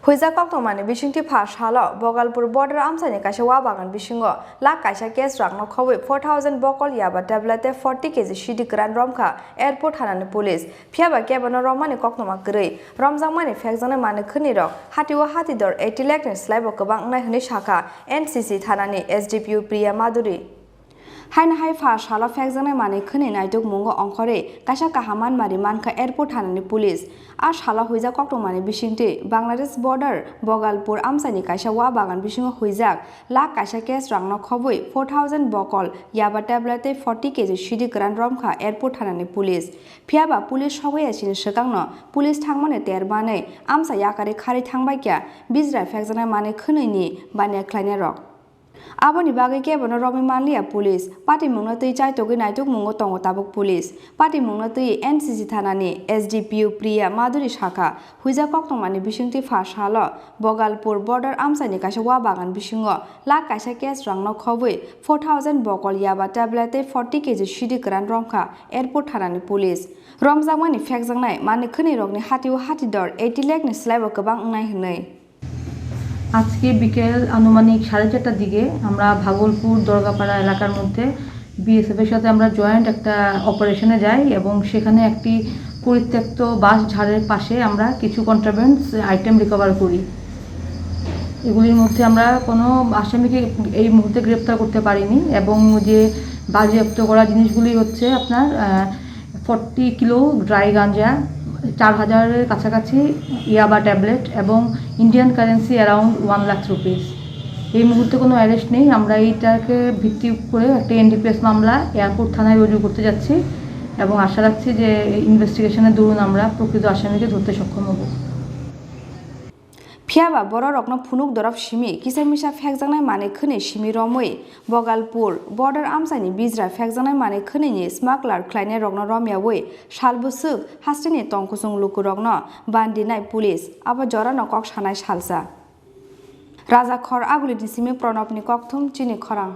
Hoijak Koktwma Bisingtwi Pass Halo Bhagalpur border Amchaini kaisa wa Bagan Bisingo Lakh kaisa case Rangno khawui 4000 bokol yaba tablete 40 kg shidi gran romkha airport hanani police phiaba kebano romani Koktwma grei romjangmani phekjane mane khni rok hatiwa hatidor 80 lakh ni slaibo kabang nai hni shakha NCC thanani SDPU Priya Maduri Haina hai Pass Halo phekjane mane khni naiduk mungo ongkhore kaisa kahaman mari mankha airport hanani police a shala Hoijak Koktwma Bisingtwi Bangladesh border Bhagalpur Amchaini kaisa wa Bagan Bisingo Hoijak Lakh kaisa case Rangno khawui 4000 bokol yaba tablete 40 kg shidi gran romkha airport hanani police phiaba police sogoi asini swkangno police thangmane terbane amsa yakari khari thangbai kya bijra phekjana mane khneini bane khlaina rok Aboni bagui kebano romi manliya police party mungna tui chai togi naituk mungo tongo tabuk police party mungna tui NCC thanani SDPU Priya Maduri shakha Hoijak Koktwma Bisingtwi Pass Halo Bhagalpur border Amchaini kaisa wa Bagan Bisingo Lakh kaisa case Rangno khawui 4000 bokol yaba tablete 40 kg shidi gran romkha airport thanani police romjangmani phekjangnai mane khni rokni hatiwa hatidor 80 lakh ni slaibo kabang nai hnai আজকে বিকেল আনুমানিক 4:30টার দিকে আমরা ভাগলপুর দরগাপাড়া এলাকার মধ্যে BSF এর সাথে আমরা জয়েন্ট একটা অপারেশনে যাই এবং সেখানে একটি পরিত্যক্ত বাস ঝাড়ের পাশে আমরা কিছু কন্ট্রাব্যান্ড আইটেম রিকভার করি। এগুলির মধ্যে আমরা কোনো আসামিকে এই মুহূর্তে গ্রেফতার করতে পারিনি এবং যে বাজেয়াপ্ত করা জিনিসগুলি হচ্ছে আপনার 40 কিলো ড্রাই গাঞ্জা 4000-এর কাছাকাছি ইয়াবা ট্যাবলেট এবং Indian currency around 1 lakh rupees. এই মুহূর্তে কোনো অ্যারেস্ট নেই। আমরা এইটাকে ভিত্তি করে একটা এনডিপিএস মামলা এয়ারপোর্ট থানায় রুজু করতে যাচ্ছি এবং আশা রাখছি যে ইনভেস্টিগেশনের দরুন আমরা প্রকৃত আসামিকে ধরতে সক্ষম হব। Phiaba boro rokno phunuk dorop simi kisamisa phekjangnai mane khni simi romui Bhagalpur border Amchaini bijra phekjangnai mane khni ni smuggler khlainai rokno romyawi salbusuk hastini tongkusung luku rokno bandinai police abo jorano kok sanai salsa Raja Khor aguli disimi pronopni kokthum Chini Khorang